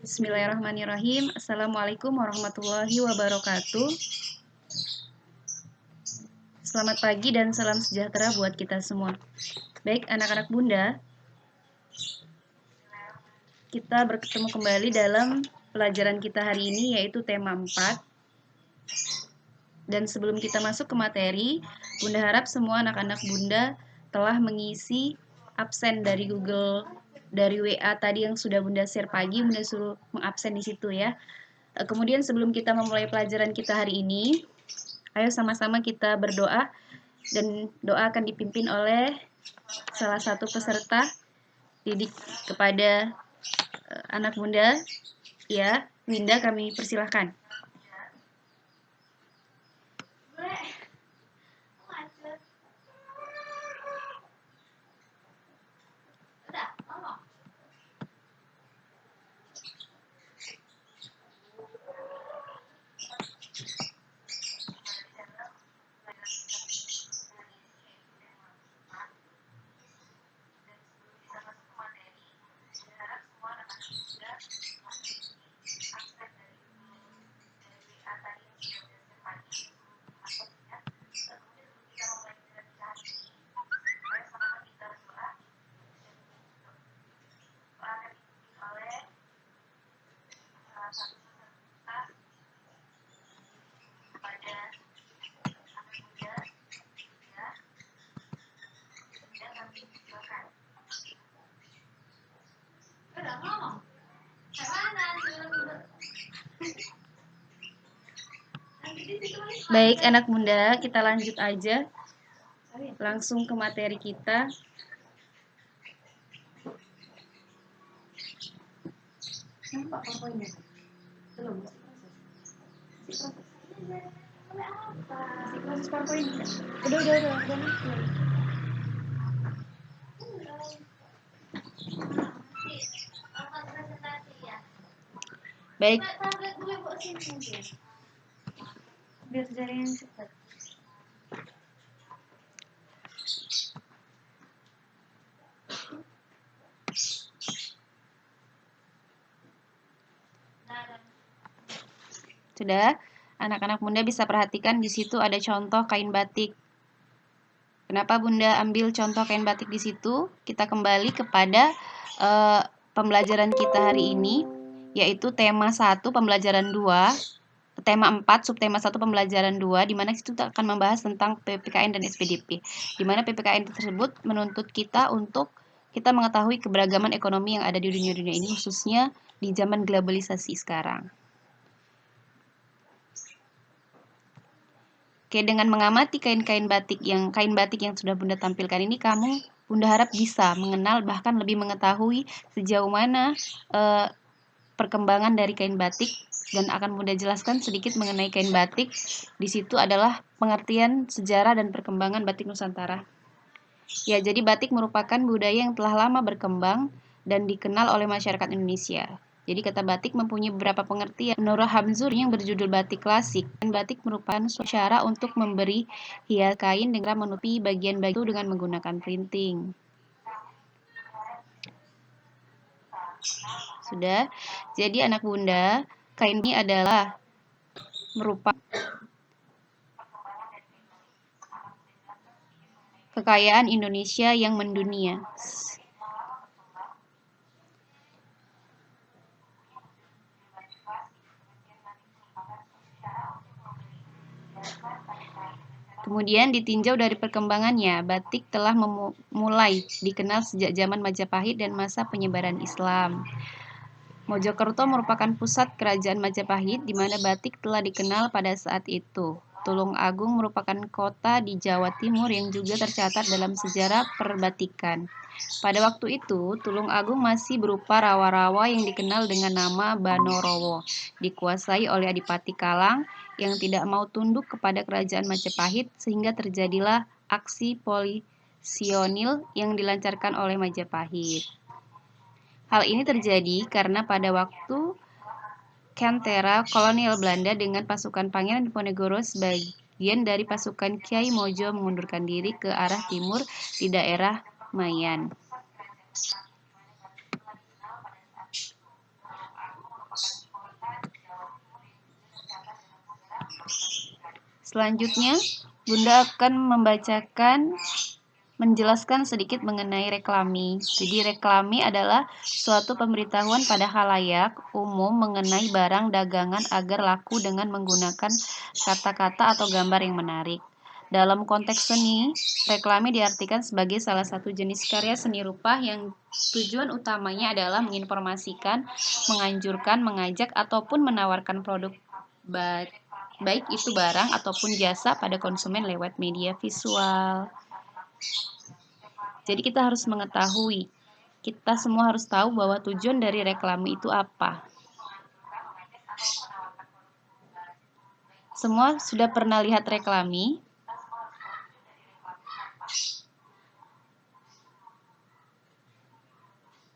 Bismillahirrahmanirrahim. Assalamualaikum warahmatullahi wabarakatuh. Selamat pagi dan salam sejahtera buat kita semua. Baik anak-anak bunda, kita bertemu kembali dalam pelajaran kita hari ini, yaitu tema 4. Dan sebelum kita masuk ke materi, bunda harap semua anak-anak bunda telah mengisi absen dari dari WA tadi yang sudah bunda share pagi. Bunda suruh mengabsen di situ ya. Kemudian sebelum kita memulai pelajaran kita hari ini, ayo sama-sama kita berdoa, dan doa akan dipimpin oleh salah satu peserta didik kepada anak bunda, ya. Winda, kami persilahkan. Baik anak bunda, kita lanjut aja langsung ke materi kita. Udah. Baik. Biar jaringan cepat. Sudah, anak-anak bunda bisa perhatikan di situ ada contoh kain batik. Kenapa bunda ambil contoh kain batik di situ? Kita kembali kepada pembelajaran kita hari ini, yaitu tema 1 pembelajaran 2, tema 4 subtema 1 pembelajaran 2, di mana situ akan membahas tentang PPKN dan SPDP. Di mana PPKN tersebut menuntut kita untuk kita mengetahui keberagaman ekonomi yang ada di dunia-dunia ini, khususnya di zaman globalisasi sekarang. Oke, dengan mengamati kain batik yang sudah bunda tampilkan ini, bunda harap bisa mengenal, bahkan lebih mengetahui sejauh mana perkembangan dari kain batik, dan akan bunda jelaskan sedikit mengenai kain batik. Di situ adalah pengertian sejarah dan perkembangan batik Nusantara. Ya, jadi batik merupakan budaya yang telah lama berkembang dan dikenal oleh masyarakat Indonesia. Jadi kata batik mempunyai beberapa pengertian. Menurut Hamzur yang berjudul batik klasik, batik merupakan suatu cara untuk memberi hias kain dengan menutupi bagian-bagian itu dengan menggunakan printing. Sudah. Jadi anak bunda, kain ini adalah merupakan kekayaan Indonesia yang mendunia. Kemudian ditinjau dari perkembangannya, batik telah mulai dikenal sejak zaman Majapahit dan masa penyebaran Islam. Mojokerto merupakan pusat kerajaan Majapahit, di mana batik telah dikenal pada saat itu. Tulung Agung merupakan kota di Jawa Timur yang juga tercatat dalam sejarah perbatikan. Pada waktu itu, Tulung Agung masih berupa rawa-rawa yang dikenal dengan nama Banorowo, dikuasai oleh Adipati Kalang yang tidak mau tunduk kepada kerajaan Majapahit, sehingga terjadilah aksi polisionil yang dilancarkan oleh Majapahit. Hal ini terjadi karena pada waktu Kantera kolonial Belanda dengan pasukan Pangeran Diponegoro sebagian dari pasukan Kiai Mojo mengundurkan diri ke arah timur di daerah Mayan. Selanjutnya, Bunda akan menjelaskan sedikit mengenai reklami. Jadi reklami adalah suatu pemberitahuan pada khalayak umum mengenai barang dagangan agar laku dengan menggunakan kata-kata atau gambar yang menarik. Dalam konteks seni, reklami diartikan sebagai salah satu jenis karya seni rupa yang tujuan utamanya adalah menginformasikan, menganjurkan, mengajak, ataupun menawarkan produk baik itu barang ataupun jasa pada konsumen lewat media visual. Jadi kita harus mengetahui, kita semua harus tahu bahwa tujuan dari reklame itu apa. Semua sudah pernah lihat reklame?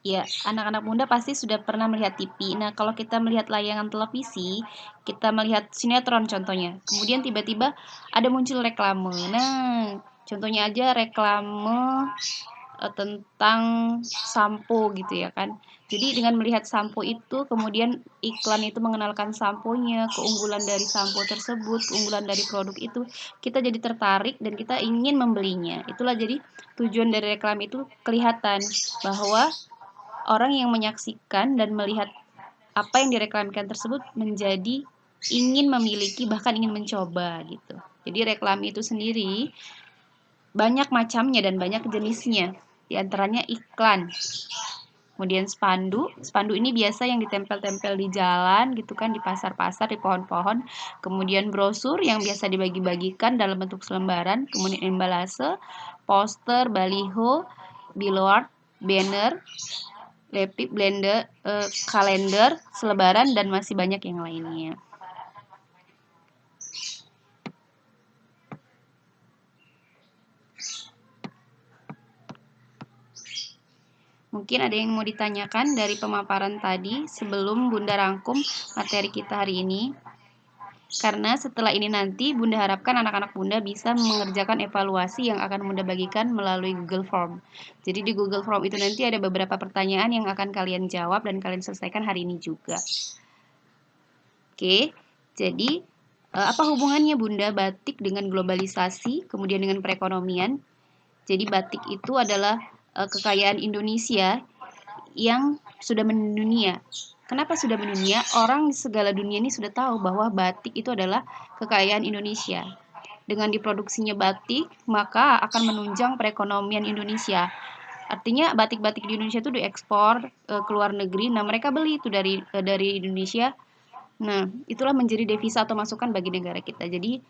Ya, anak-anak muda pasti sudah pernah melihat TV. Nah, kalau kita melihat layangan televisi, kita melihat sinetron contohnya. Kemudian tiba-tiba ada muncul reklame. Nah, contohnya aja reklame tentang sampo gitu ya kan. Jadi dengan melihat sampo itu, kemudian iklan itu mengenalkan samponya, keunggulan dari sampo tersebut, keunggulan dari produk itu, kita jadi tertarik dan kita ingin membelinya. Itulah jadi tujuan dari reklame itu kelihatan bahwa orang yang menyaksikan dan melihat apa yang direklamkan tersebut menjadi ingin memiliki bahkan ingin mencoba gitu. Jadi reklame itu sendiri banyak macamnya dan banyak jenisnya. Di antaranya iklan. Kemudian spanduk. Spanduk ini biasa yang ditempel-tempel di jalan gitu kan, di pasar-pasar, di pohon-pohon. Kemudian brosur yang biasa dibagi-bagikan dalam bentuk selembaran. Kemudian embalase, poster, baliho, billboard, banner, lepip, blender, kalender, selebaran, dan masih banyak yang lainnya. Mungkin ada yang mau ditanyakan dari pemaparan tadi sebelum Bunda rangkum materi kita hari ini. Karena setelah ini nanti Bunda harapkan anak-anak Bunda bisa mengerjakan evaluasi yang akan Bunda bagikan melalui Google Form. Jadi di Google Form itu nanti ada beberapa pertanyaan yang akan kalian jawab dan kalian selesaikan hari ini juga. Oke, jadi apa hubungannya Bunda batik dengan globalisasi, kemudian dengan perekonomian? Jadi batik itu adalah kekayaan Indonesia yang sudah mendunia. Kenapa sudah mendunia? Orang di segala dunia ini sudah tahu bahwa batik itu adalah kekayaan Indonesia. Dengan diproduksinya batik, maka akan menunjang perekonomian Indonesia. Artinya batik-batik di Indonesia itu diekspor ke luar negeri. Nah, mereka beli itu dari Indonesia. Nah, itulah menjadi devisa atau masukan bagi negara kita. Jadi,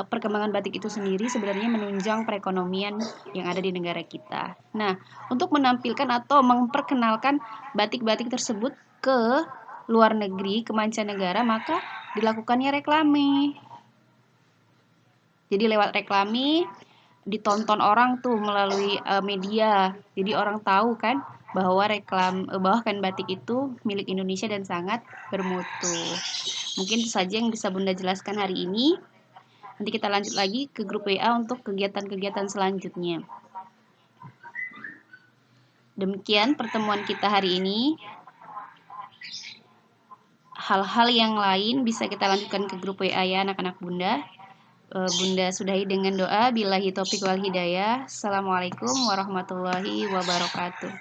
perkembangan batik itu sendiri sebenarnya menunjang perekonomian yang ada di negara kita. Nah, untuk menampilkan atau memperkenalkan batik-batik tersebut ke luar negeri, ke mancanegara, maka dilakukannya reklame. Jadi lewat reklame ditonton orang tuh melalui media. Jadi orang tahu kan bahwa bahwa kain batik itu milik Indonesia dan sangat bermutu. Mungkin itu saja yang bisa Bunda jelaskan hari ini. Nanti kita lanjut lagi ke grup WA untuk kegiatan-kegiatan selanjutnya. Demikian pertemuan kita hari ini. Hal-hal yang lain bisa kita lanjutkan ke grup WA ya anak-anak Bunda. Bunda sudahi dengan doa. Billahi taufiq wal hidayah. Assalamualaikum warahmatullahi wabarakatuh.